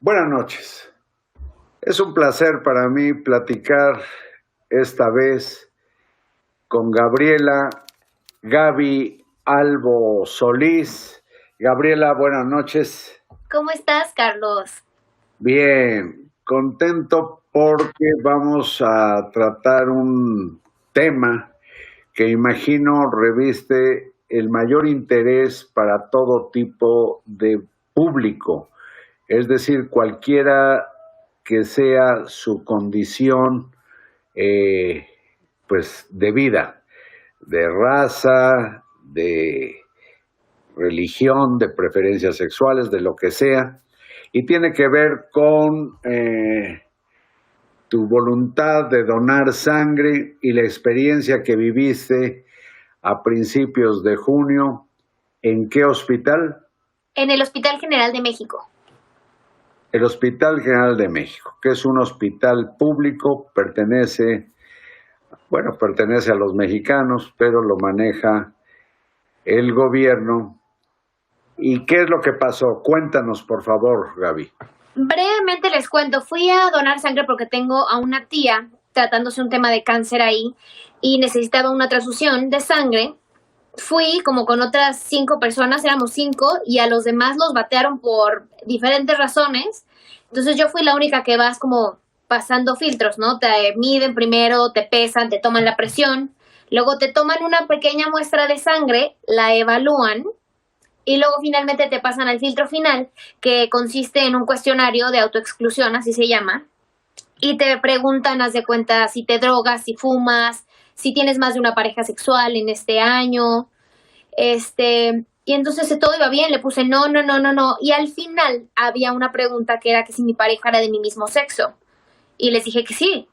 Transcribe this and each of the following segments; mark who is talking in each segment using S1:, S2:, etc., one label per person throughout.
S1: Buenas noches. Es un placer para mí platicar esta vez con Gaby Albo Solís. Gabriela, buenas noches.
S2: ¿Cómo estás, Carlos?
S1: Bien, contento porque vamos a tratar un tema que imagino reviste el mayor interés para todo tipo de público, es decir, cualquiera que sea su condición pues de vida, de raza, de religión, de preferencias sexuales, de lo que sea, y tiene que ver con tu voluntad de donar sangre y la experiencia que viviste a principios de junio. ¿En qué hospital?
S2: En el Hospital General de México.
S1: El Hospital General de México, que es un hospital público, pertenece a los mexicanos, pero lo maneja el gobierno. ¿Y qué es lo que pasó? Cuéntanos, por favor, Gaby.
S2: Brevemente les cuento, fui a donar sangre porque tengo a una tía tratándose un tema de cáncer ahí y necesitaba una transfusión de sangre. Fui como con otras 5 personas, éramos 5, y a los demás los batearon por diferentes razones. Entonces yo fui la única que vas como pasando filtros, ¿no? Te miden primero, te pesan, te toman la presión, luego te toman una pequeña muestra de sangre, la evalúan y luego finalmente te pasan al filtro final, que consiste en un cuestionario de autoexclusión, así se llama, y te preguntan, haz de cuenta, si te drogas, si fumas, si tienes más de una pareja sexual en este año, y entonces todo iba bien, le puse no, no, no, no, no, y al final había una pregunta que era que si mi pareja era de mi mismo sexo, y les dije que sí.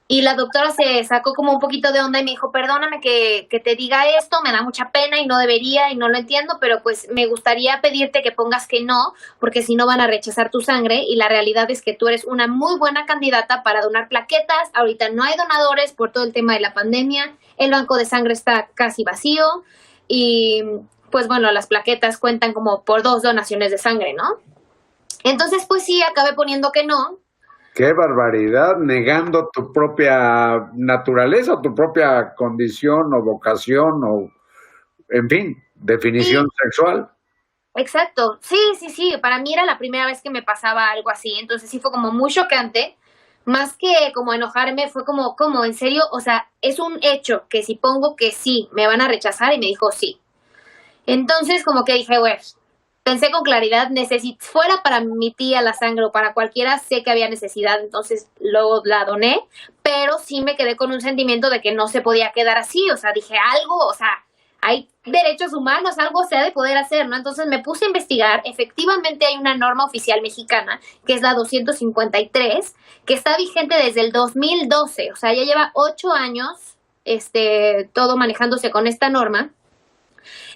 S2: Y la doctora se sacó como un poquito de onda y me dijo, perdóname que te diga esto, me da mucha pena y no debería y no lo entiendo, pero pues me gustaría pedirte que pongas que no, porque si no van a rechazar tu sangre y la realidad es que tú eres una muy buena candidata para donar plaquetas. Ahorita no hay donadores por todo el tema de la pandemia, el banco de sangre está casi vacío y pues bueno, las plaquetas cuentan como por 2 donaciones de sangre, ¿no? Entonces pues sí, acabé poniendo que no.
S1: ¡Qué barbaridad! Negando tu propia naturaleza, tu propia condición o vocación o, en fin, definición
S2: Sí,
S1: sexual.
S2: exacto, sí, sí, sí, para mí era la primera vez que me pasaba algo así, entonces sí fue como muy chocante, más que como enojarme, fue como, en serio, o sea, es un hecho que si pongo que sí, me van a rechazar y me dijo sí. Entonces como que dije, bueno, pensé con claridad, fuera para mi tía la sangre o para cualquiera, sé que había necesidad, entonces luego la doné, pero sí me quedé con un sentimiento de que no se podía quedar así, o sea, dije algo, o sea, hay derechos humanos, algo se ha de poder hacer, ¿no? Entonces me puse a investigar, efectivamente hay una norma oficial mexicana, que es la 253, que está vigente desde el 2012, o sea, ya lleva 8 años, todo manejándose con esta norma,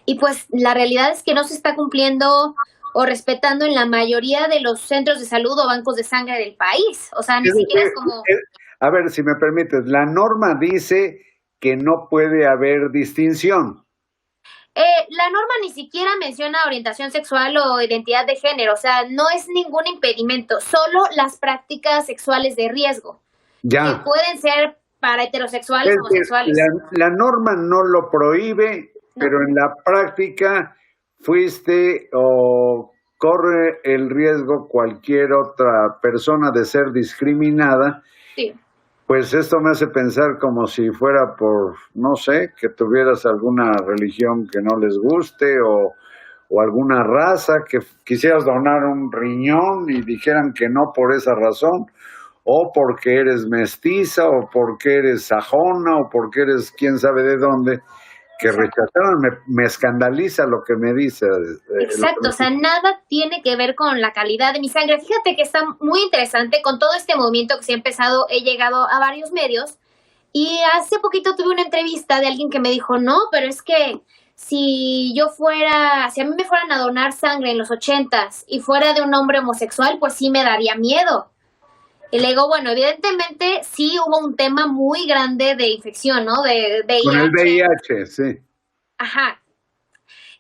S2: y pues la realidad es que no se está cumpliendo o respetando en la mayoría de los centros de salud o bancos de sangre del país. O sea, ni
S1: Es
S2: siquiera
S1: decir,
S2: es como...
S1: a ver, si me permites, la norma dice que no puede haber distinción.
S2: La norma ni siquiera menciona orientación sexual o identidad de género, o sea, no es ningún impedimento, solo las prácticas sexuales de riesgo, que
S1: Ya.
S2: pueden ser para
S1: Es
S2: heterosexuales,
S1: decir, la,
S2: homosexuales.
S1: la norma no lo prohíbe,
S2: No.
S1: pero en la práctica fuiste o corre el riesgo cualquier otra persona de ser discriminada.
S2: Sí.
S1: Pues esto me hace pensar como si fuera por, no sé, que tuvieras alguna religión que no les guste o alguna raza que quisieras donar un riñón y dijeran que no por esa razón, o porque eres mestiza, o porque eres sajona, o porque eres quién sabe de dónde, que
S2: Exacto.
S1: rechazaron. Me escandaliza lo que me dice.
S2: Exacto, o sea, nada tiene que ver con la calidad de mi sangre. Fíjate que está muy interesante con todo este movimiento que se ha empezado, he llegado a varios medios y hace poquito tuve una entrevista de alguien que me dijo, no, pero es que si a mí me fueran a donar sangre en los 80s y fuera de un hombre homosexual, pues sí me daría miedo. Y le digo, bueno, evidentemente sí hubo un tema muy grande de infección, ¿no? De
S1: Con el
S2: VIH.
S1: VIH, sí.
S2: Ajá.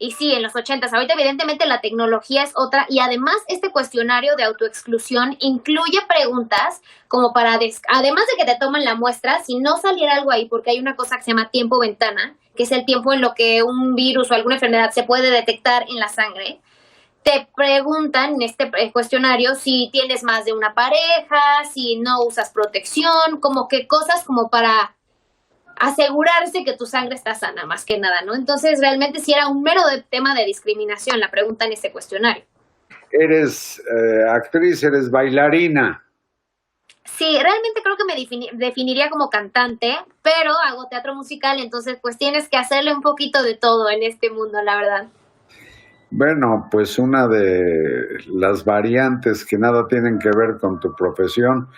S2: Y sí, en los 80s. Ahorita evidentemente la tecnología es otra y además este cuestionario de autoexclusión incluye preguntas como para, además de que te toman la muestra, si no saliera algo ahí, porque hay una cosa que se llama tiempo ventana, que es el tiempo en lo que un virus o alguna enfermedad se puede detectar en la sangre. Te preguntan en este cuestionario si tienes más de una pareja, si no usas protección, como que cosas como para asegurarse que tu sangre está sana, más que nada, ¿no? Entonces, realmente sí era un mero tema de discriminación la pregunta en este cuestionario.
S1: Eres actriz, eres bailarina.
S2: Sí, realmente creo que me definiría como cantante, pero hago teatro musical, entonces pues tienes que hacerle un poquito de todo en este mundo, la verdad.
S1: Bueno, pues una de las variantes que nada tienen que ver con tu profesión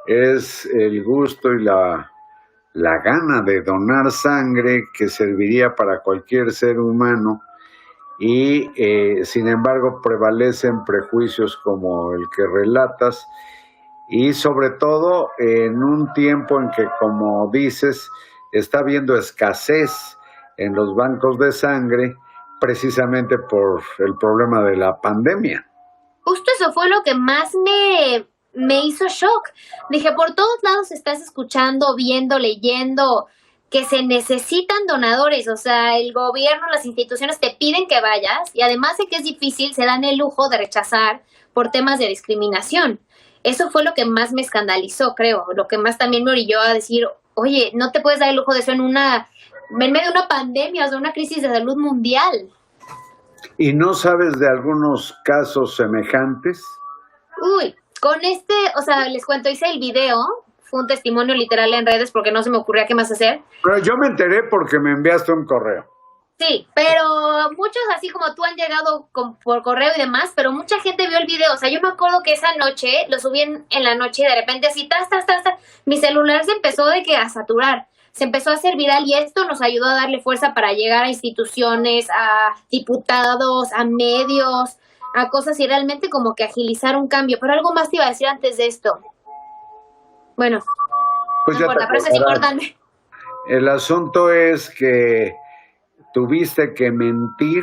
S1: es el gusto y la gana de donar sangre que serviría para cualquier ser humano y sin embargo prevalecen prejuicios como el que relatas y sobre todo en un tiempo en que, como dices, está habiendo escasez en los bancos de sangre precisamente por el problema de la pandemia.
S2: Justo eso fue lo que más me hizo shock. Dije, por todos lados estás escuchando, viendo, leyendo que se necesitan donadores, o sea, el gobierno, las instituciones te piden que vayas y además de que es difícil, se dan el lujo de rechazar por temas de discriminación. Eso fue lo que más me escandalizó, creo, lo que más también me orilló a decir, oye, no te puedes dar el lujo de eso en medio de una pandemia, o sea, una crisis de salud mundial.
S1: ¿Y no sabes de algunos casos semejantes?
S2: Uy, o sea, les cuento, hice el video, fue un testimonio literal en redes porque no se me ocurría qué más hacer.
S1: Pero yo me enteré porque me enviaste un correo.
S2: Sí, pero muchos así como tú han llegado por correo y demás, pero mucha gente vio el video. O sea, yo me acuerdo que esa noche, lo subí en la noche y de repente así, mi celular se empezó a saturar. Se empezó a hacer viral y esto nos ayudó a darle fuerza para llegar a instituciones, a diputados, a medios, a cosas y realmente como que agilizar un cambio. Pero algo más te iba a decir antes de esto. Bueno,
S1: pues
S2: no importa, pero eso es importante.
S1: El asunto es que tuviste que mentir,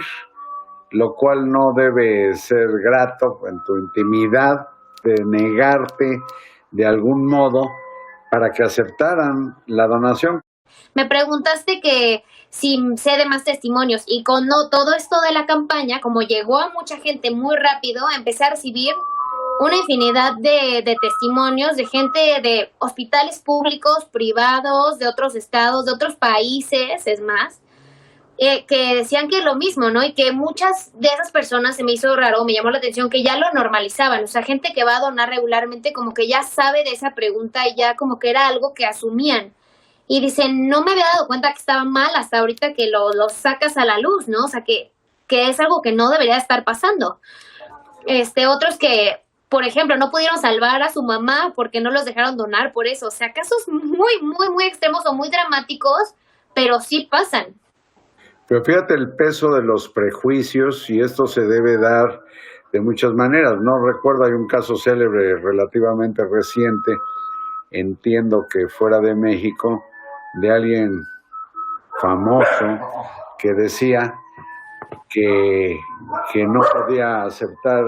S1: lo cual no debe ser grato en tu intimidad, de negarte de algún modo para que aceptaran la donación.
S2: Me preguntaste que si sé de más testimonios y con todo esto de la campaña, como llegó a mucha gente muy rápido, empecé a recibir una infinidad de testimonios de gente de hospitales públicos, privados, de otros estados, de otros países, es más, que decían que lo mismo, ¿no? Y que muchas de esas personas, se me hizo raro, me llamó la atención, que ya lo normalizaban, o sea, gente que va a donar regularmente como que ya sabe de esa pregunta y ya como que era algo que asumían. Y dicen, no me había dado cuenta que estaba mal hasta ahorita que lo sacas a la luz, ¿no? O sea, que es algo que no debería estar pasando. Otros que, por ejemplo, no pudieron salvar a su mamá porque no los dejaron donar por eso. O sea, casos muy, muy, muy extremos o muy dramáticos, pero sí pasan.
S1: Pero fíjate el peso de los prejuicios y esto se debe dar de muchas maneras. No recuerdo, hay un caso célebre relativamente reciente, entiendo que fuera de México, de alguien famoso que decía que no podía aceptar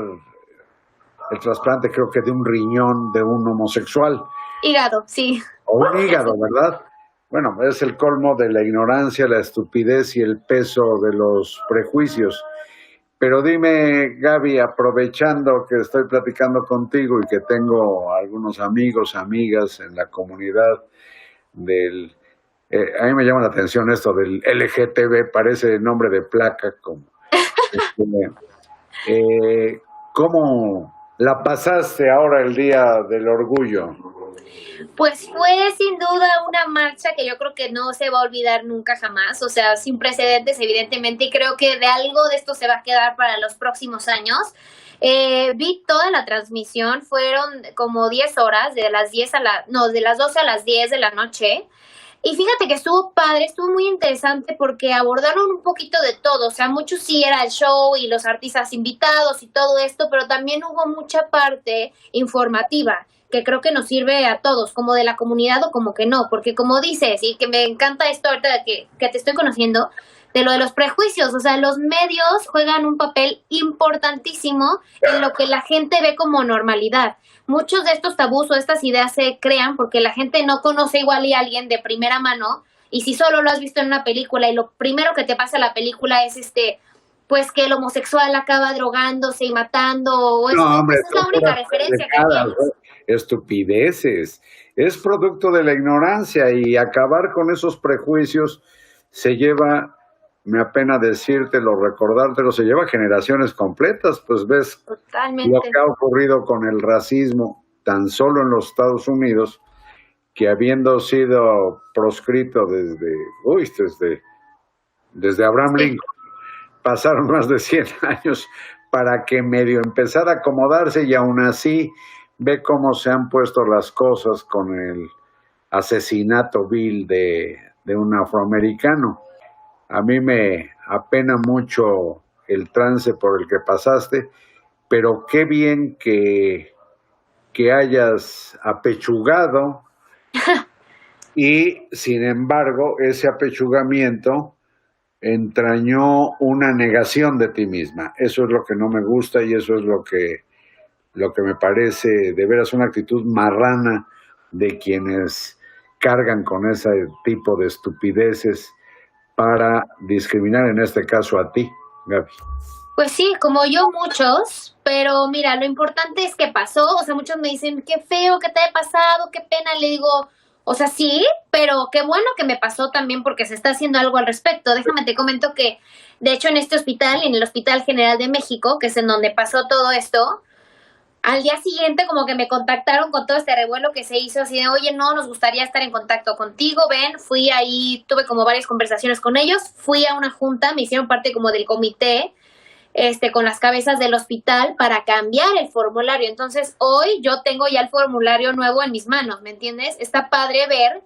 S1: el trasplante, creo que de un riñón de un homosexual.
S2: Hígado, sí.
S1: O un hígado, ¿verdad? Bueno, es el colmo de la ignorancia, la estupidez y el peso de los prejuicios. Pero dime, Gaby, aprovechando que estoy platicando contigo y que tengo algunos amigos, amigas en la comunidad del... a mí me llama la atención esto del LGTB, parece nombre de placa. ¿Cómo la pasaste ahora el Día del Orgullo?
S2: Pues fue sin duda una marcha que yo creo que no se va a olvidar nunca jamás, o sea, sin precedentes evidentemente, y creo que de algo de esto se va a quedar para los próximos años. Vi toda la transmisión, fueron como 10 horas, de las 12 a las 10 de la noche, y fíjate que estuvo padre, estuvo muy interesante porque abordaron un poquito de todo, o sea, mucho sí era el show y los artistas invitados y todo esto, pero también hubo mucha parte informativa que creo que nos sirve a todos, como de la comunidad o como que no, porque como dices, y que me encanta esto ahorita que te estoy conociendo, de lo de los prejuicios. O sea, los medios juegan un papel importantísimo en lo que la gente ve como normalidad. Muchos de estos tabús o estas ideas se crean porque la gente no conoce igual a alguien de primera mano, y si solo lo has visto en una película y lo primero que te pasa en la película es pues que el homosexual acaba drogándose y matando, o eso,
S1: No, hombre,
S2: esa es la
S1: son
S2: única
S1: puras
S2: referencia que
S1: pendejadas,
S2: tienes.
S1: ¿no? Estupideces. Es producto de la ignorancia y acabar con esos prejuicios se lleva, me apena decírtelo, recordártelo, se lleva generaciones completas. Pues ves lo
S2: Totalmente.
S1: que ha ocurrido con el racismo tan solo en los Estados Unidos, que habiendo sido proscrito desde Abraham
S2: Sí.
S1: Lincoln, pasaron más de 100 años para que medio empezara a acomodarse, y aún así ve cómo se han puesto las cosas con el asesinato vil de un afroamericano. A mí me apena mucho el trance por el que pasaste, pero qué bien que hayas apechugado, y sin embargo ese apechugamiento entrañó una negación de ti misma. Eso es lo que no me gusta, y eso es lo que me parece de veras una actitud marrana de quienes cargan con ese tipo de estupideces para discriminar, en este caso a ti, Gaby.
S2: Pues sí, como yo muchos, pero mira, lo importante es que pasó. O sea, muchos me dicen, qué feo que te haya pasado, qué pena. Le digo, o sea, sí, pero qué bueno que me pasó también porque se está haciendo algo al respecto. Déjame te comento que, de hecho, en este hospital, en el Hospital General de México, que es en donde pasó todo esto, al día siguiente como que me contactaron con todo este revuelo que se hizo, así de, oye, no, nos gustaría estar en contacto contigo, ven, fui ahí, tuve como varias conversaciones con ellos, fui a una junta, me hicieron parte como del comité, con las cabezas del hospital para cambiar el formulario. Entonces, hoy yo tengo ya el formulario nuevo en mis manos, ¿me entiendes? Está padre ver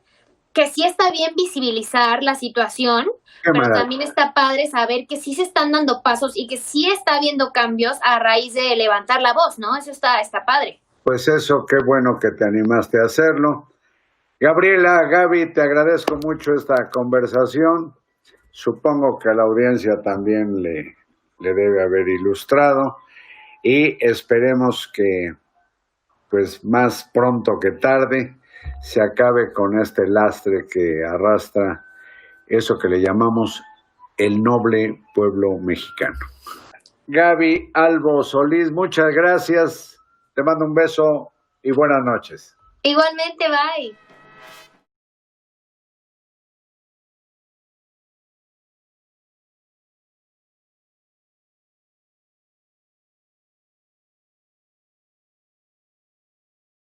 S2: que sí está bien visibilizar la situación,
S1: Qué
S2: pero
S1: maravilla.
S2: también está padre saber que sí se están dando pasos y que sí está habiendo cambios a raíz de levantar la voz, ¿no? Eso está padre.
S1: Pues eso, qué bueno que te animaste a hacerlo. Gabriela, Gaby, te agradezco mucho esta conversación. Supongo que a la audiencia también le debe haber ilustrado, y esperemos que pues más pronto que tarde se acabe con este lastre que arrastra eso que le llamamos el noble pueblo mexicano. Gaby Albo Solís, muchas gracias, te mando un beso y buenas noches.
S2: Igualmente, bye.